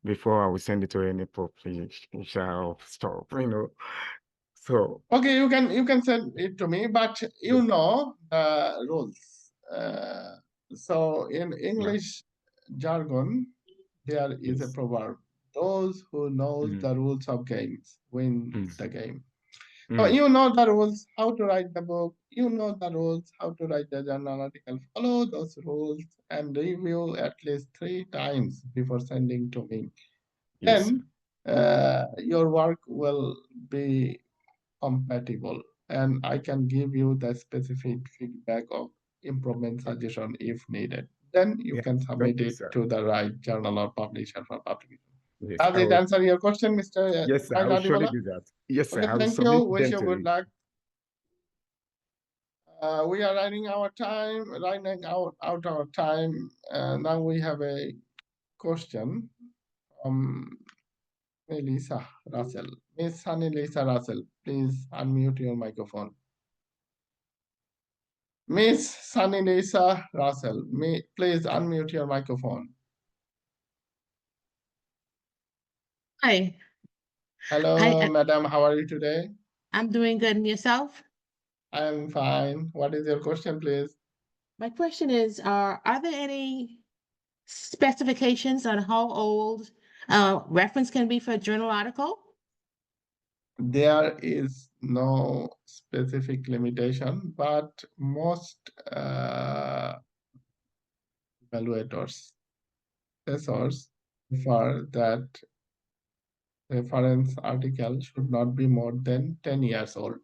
before I will send it to any publisher or stuff, you know. So, Okay, you can send it to me, but yeah, you know the rules. So in yeah. English jargon, there is a Yes. proverb: "Those who knows Mm, the rules of games win mm, the game." So mm. you know the rules, how to write the book. You know the rules, how to write the journal article. Follow those rules and review at least 3 times before sending to me. Yes, sir. Then your work will be compatible, and I can give you the specific feedback of improvement suggestion if needed. Then you Yeah. can Thank submit you, it sir. to the right journal or publisher for publication. Yes, Does I it will. answer your question, Mr. Yes, sir. I will surely Rajadibala? do that. Yes, sir. Okay, I will thank you. submit Wish them you to good you. luck. We are running our time, running out our time. Now we have a question from Melissa Russell. Miss Sunny Lisa Russell, please unmute your microphone. Miss Sunny Lisa Russell, please unmute your microphone. Hi, Hello, madam. How are you today? I'm doing good. And yourself? I am fine. What is your question, please? My question is, are there any specifications on how old reference can be for a journal article? There is no specific limitation, but most evaluators, assessors prefer that reference article should not be more than 10 years old.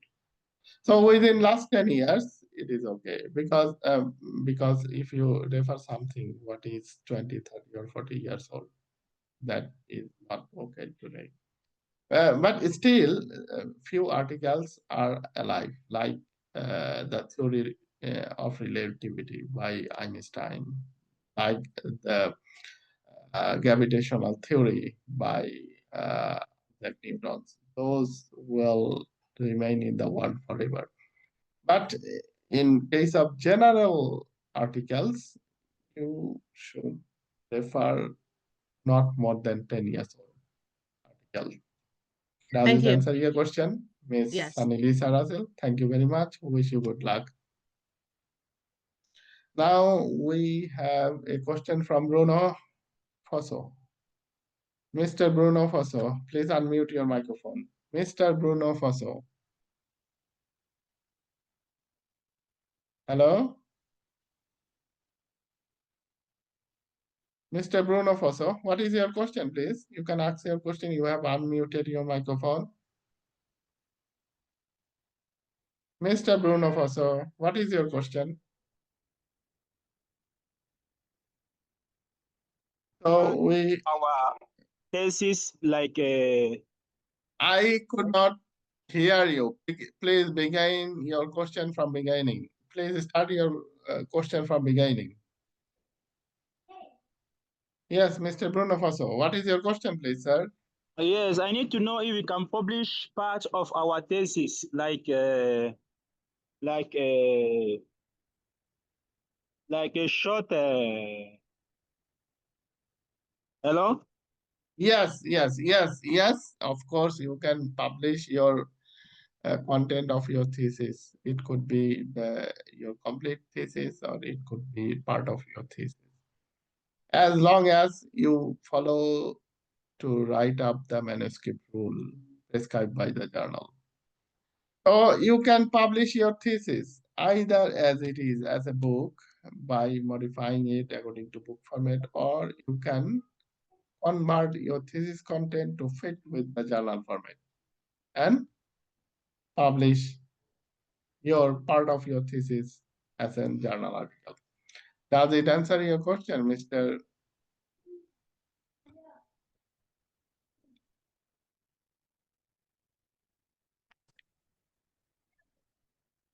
So within last 10 years, it is okay because if you refer something what is 20, 30, or 40 years old, that is not okay today. But still, few articles are alive, like the theory of relativity by Einstein, like the gravitational theory by Isaac Newton. Those will remain in the world forever. But in case of general articles, you should refer not more than 10 years old article. Does Thank it you. answer your question, Miss Yes. Sanilisa Russell? Thank you very much. Wish you good luck. Now we have a question from Bruno Fosso. Mr. Bruno Fosso, please unmute your microphone. Mr. Bruno Fosso. Hello? Mr. Bruno Fosso, what is your question, please? You can ask your question. You have unmuted your microphone. Mr. Bruno Fosso, what is your question? So our thesis like I could not hear you. Please begin your question from beginning. Please start your question from beginning. Yes, Mr. Bruno Fosso, what is your question, please, sir? yes, I need to know if we can publish part of our thesis like a like a short hello. Yes. Of course, you can publish your content of your thesis. It could be your complete thesis or it could be part of your thesis. As long as you follow to write up the manuscript rule prescribed by the journal. So you can publish your thesis either as it is as a book by modifying it according to book format, or you can convert your thesis content to fit with the journal format and publish your part of your thesis as a journal article. Does it answer your question, Mr.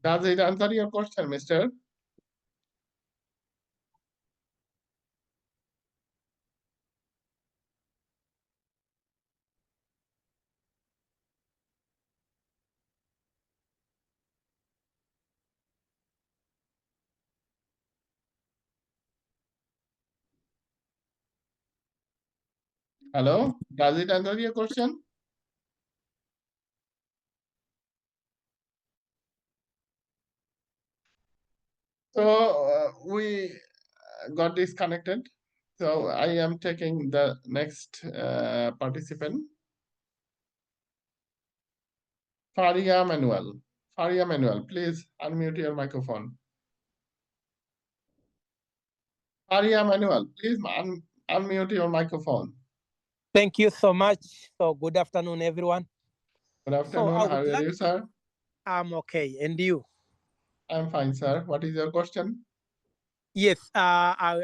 Does it answer your question, Mr.? Hello? Does it answer your question? So we got disconnected. So I am taking the next participant, Faria Manuel. Faria Manuel, please unmute your microphone. Faria Manuel, please unmute your microphone. Thank you so much. So good afternoon, everyone. Good afternoon. How are you, sir? I'm okay. And you? I'm fine, sir. What is your question? Yes, I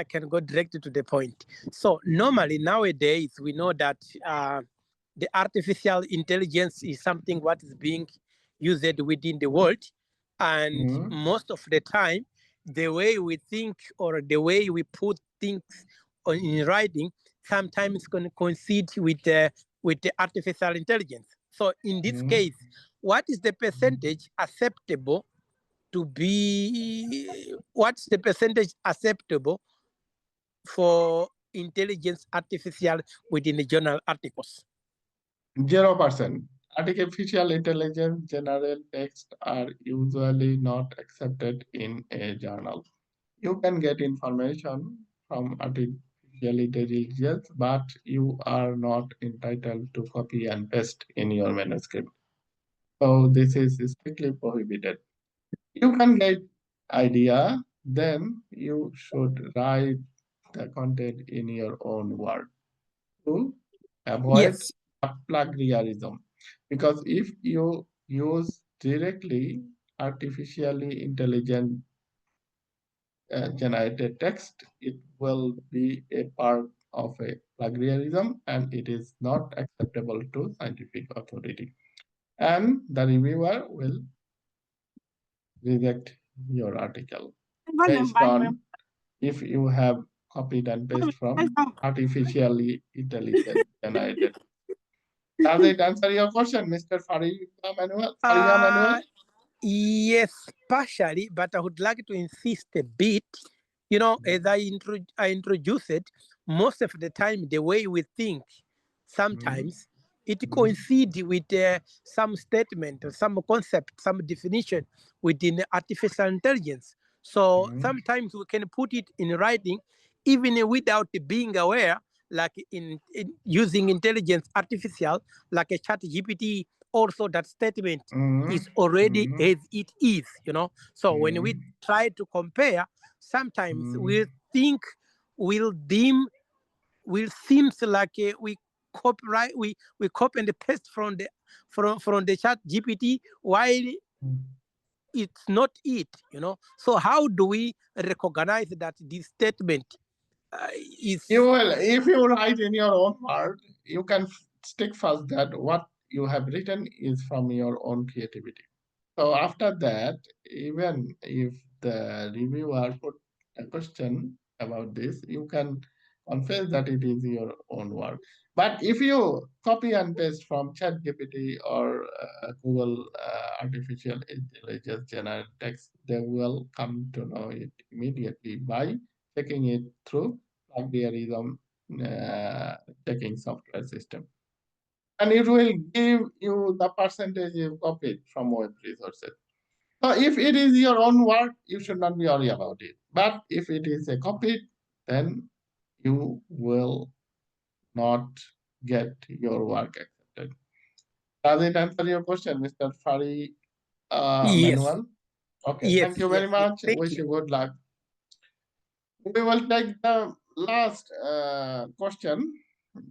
can go directly to the point. So normally nowadays we know that the artificial intelligence is something what is being used within the world, and most of the time the way we think or the way we put things in writing sometimes going to coincide with the artificial intelligence. So in this case, what is the percentage acceptable to be, what's the percentage acceptable for intelligence artificial within the journal articles? 0%. Artificial intelligence general text are usually not accepted in a journal. You can get information from artificial intelligence, but you are not entitled to copy and paste in your manuscript. So this is strictly prohibited. You can get idea, then you should write the content in your own word to avoid plagiarism. Because if you use directly artificially intelligent generated text, it will be a part of a plagiarism and it is not acceptable to scientific authority. And the reviewer will reject your article based on if you have copied and pasted from artificially intelligent generated. Does it answer your question, Mr. Faria Manuel? Faria Manuel? Yes, partially, but I would like to insist a bit. You know, as I introduce it, most of the time, the way we think, sometimes it coincides with some statement or some concept, some definition within artificial intelligence. So sometimes we can put it in writing, even without being aware, like in using intelligence artificial, like a chat GPT, also that statement is already as it is, you know. So when we try to compare, sometimes we think we'll deem will seems like we copyright we copy and paste from the chat GPT while it's not it, you know. So how do we recognize that this statement is You will, if you write in your own word, you can stick fast that what you have written is from your own creativity. So after that, even if the reviewer put a question about this, you can confess that it is your own work. But if you copy and paste from ChatGPT or Google artificial intelligence general text, they will come to know it immediately by checking it through plagiarism checking software system. And it will give you the percentage you copied from web resources. So if it is your own work, you should not be worried about it. But if it is a copy, then you will not get your work accepted. Does it answer your question, Mr. Fari yes, Manuel? Okay, Yes, thank you yes, very yes. much. Thank Wish you. you good luck. We will take the last question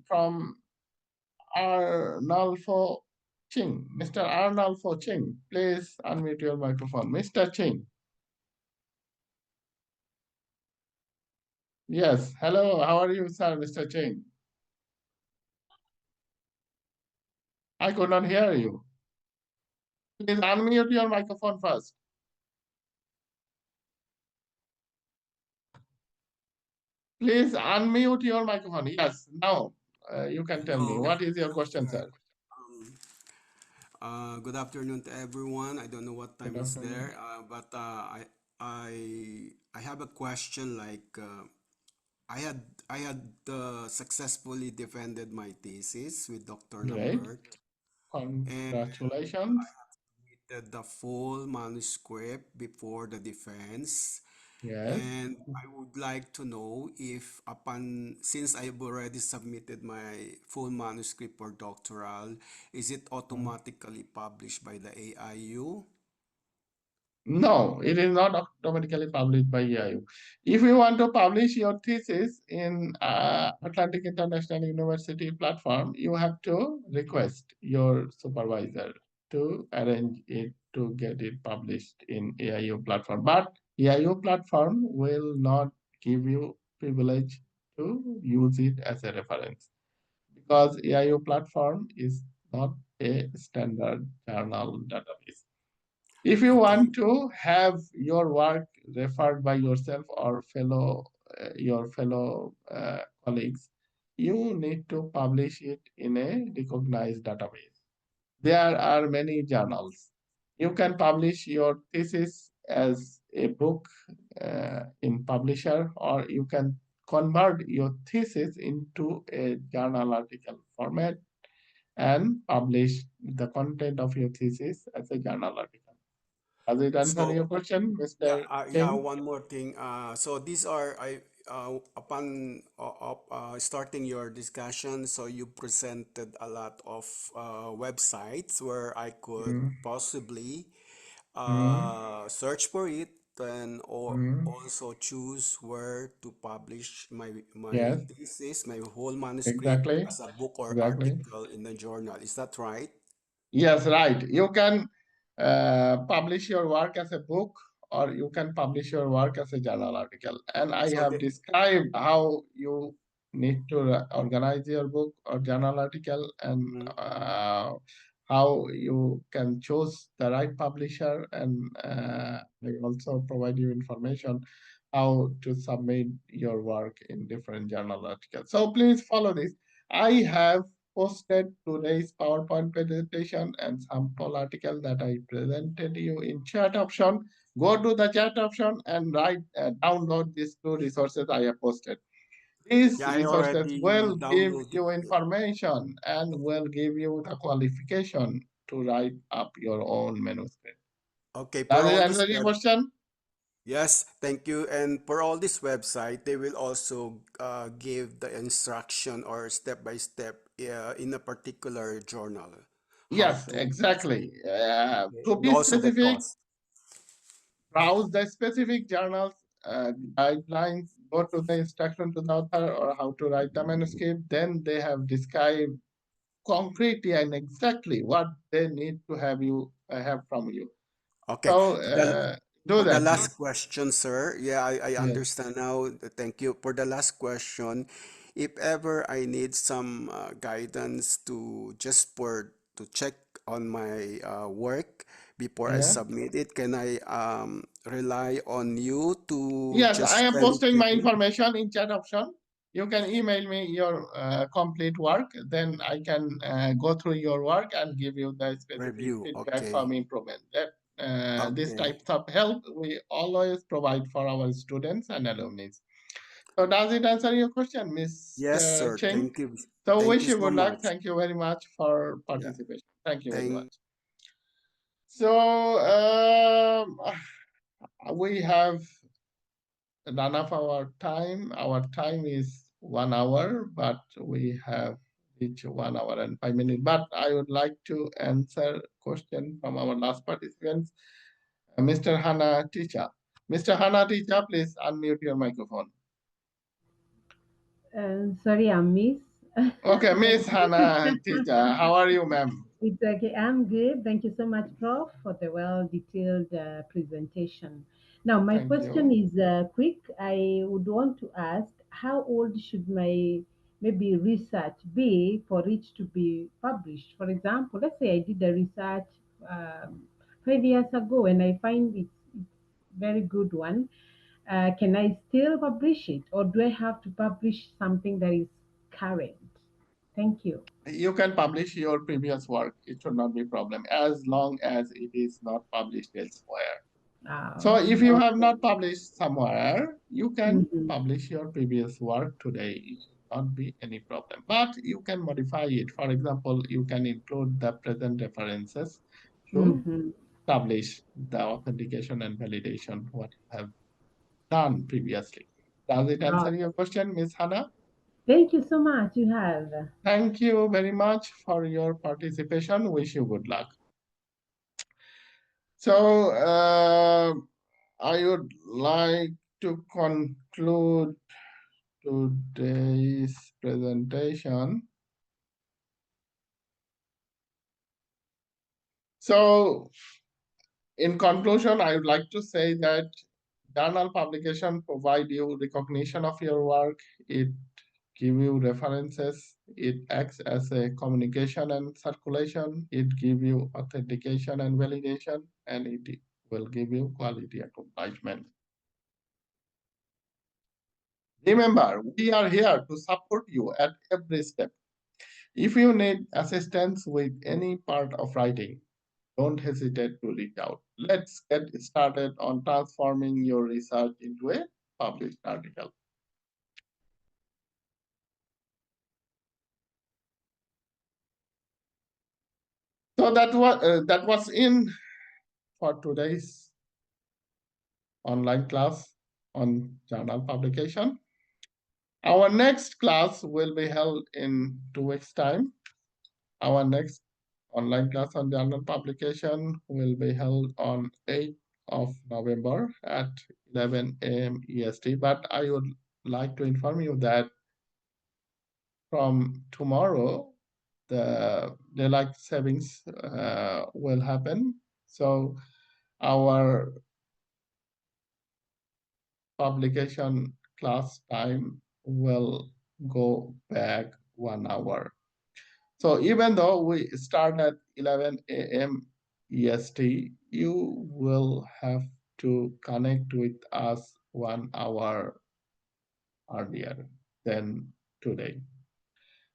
from Arnulfo Ching. Mr. Arnulfo Ching, please unmute your microphone. Mr. Ching. Yes, hello, how are you, sir, Mr. Ching? I could not hear you. Please unmute your microphone first. Please unmute your microphone. Yes, now you can tell me. What is your question, sir? Good afternoon to everyone. I don't know what time Good is afternoon. there, but I have a question. Like I had successfully defended my thesis with Dr. Great. Lambert, and Congratulations. submitted the full manuscript before the defense. Yes. And I would like to know if since I've already submitted my full manuscript for doctoral, is it automatically published by the AIU? No, it is not automatically published by AIU. If you want to publish your thesis in Atlantic International University platform, you have to request your supervisor to arrange it to get it published in AIU platform. But AIU platform will not give you privilege to use it as a reference because AIU platform is not a standard journal database. If you Okay. want to have your work referred by yourself or your fellow colleagues, you need to publish it in a recognized database. There are many journals. You can publish your thesis as a book in publisher, or you can convert your thesis into a journal article format and publish the content of your thesis as a journal article. Does it answer your So question, yeah, Mr. yeah. King? One more thing. So these are upon starting your discussion. So you presented a lot of websites where I could Mm, possibly mm, search for it and or mm. also choose where to publish my Yes, thesis, my whole manuscript exactly, as a book or exactly. article in the journal. Is that right? Yes, right. You can publish your work as a book or you can publish your work as a journal article. And I So have described how you need to organize your book or journal article and mhm. how you can choose the right publisher. And I also provide you information how to submit your work in different journal articles. So please follow this. I have posted today's PowerPoint presentation and sample article that I presented you in chat option. Go to the chat option and download these two resources I have posted. These Yeah, I resources already will give downloaded you it. information and will give you the qualification to write up your own manuscript. Okay, per Does it all this answer your question? yes, thank you. And for all this website, they will also give the instruction or step by step in a particular journal, how Yes, to, exactly. okay, To and be also the specific, cost. browse the specific journals, guidelines, go to the instruction to the author or how to write the manuscript. Then they have described concretely and exactly what they need to have from you. Okay, So do for the that, last please. question, sir. Yeah, I Yes. understand now. Thank you. For the last question, if ever I need some guidance to just for to check on my work before I Yeah. submit it, can I rely on you to Yes, I just am send posting it my to me? information in chat option. You can email me your complete work. Then I can go through your work and give you the specific Review. feedback Okay. from improvement. That this Okay. types of help we always provide for our students and alumni. So does it answer your question, Yes, Mr. sir. Cheng? Thank you. So Thank wish you you so good luck. much. Thank you very much for Yeah. participation. Thank you very Thank much. So we have none of our time. Our time is 1 hour, but we have reached 1 hour and 5 minutes. But I would like to answer question from our last participants. Mr. Hannah Teacher. Mr. Hannah Teacher, please unmute your microphone. Sorry, I miss. Okay, Miss Hannah Teacher, how are you, ma'am? It's okay. I'm good. Thank you so much, Prof, for the well-detailed presentation. Now, my Thank question you. is quick. I would want to ask, how old should my maybe research be for it to be published? For example, let's say I did the research 5 years ago and I find it's very good one. Can I still publish it, or do I have to publish something that is current? Thank you. You can publish your previous work. It should not be a problem as long as it is not published elsewhere. So if you have Okay. not published somewhere, you can Mhm. publish your previous work today. It should not be any problem. But you can modify it. For example, you can include the present references to Mhm. establish the authentication and validation what you have done previously. Does it answer Okay. your question, Ms. Hannah? Thank you so much. You have. Thank you very much for your participation. Wish you good luck. So I would like to conclude today's presentation. So in conclusion, I would like to say that journal publication provide you recognition of your work. It give you references. It acts as a communication and circulation. It give you authentication and validation, and it will give you quality acknowledgement. Remember, we are here to support you at every step. If you need assistance with any part of writing, don't hesitate to reach out. Let's get started on transforming your research into a published article. So that was in for today's online class on journal publication. Our next class will be held in 2 weeks' time. Our next online class on journal publication will be held on 8th of November at 11 a.m. EST. But I would like to inform you that from tomorrow, the daylight savings will happen. So our publication class time will go back 1 hour. So even though we start at 11 a.m. EST, you will have to connect with us 1 hour earlier than today.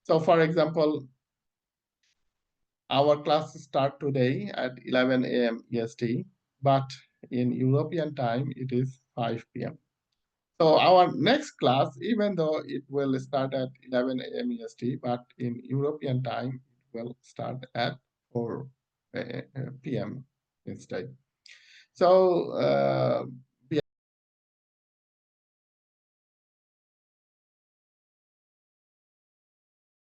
So for example, our class start today at 11 a.m. EST, but in European time, it is 5 p.m. So our next class, even though it will start at 11 a.m. EST, but in European time, it will start at 4 p.m. instead. So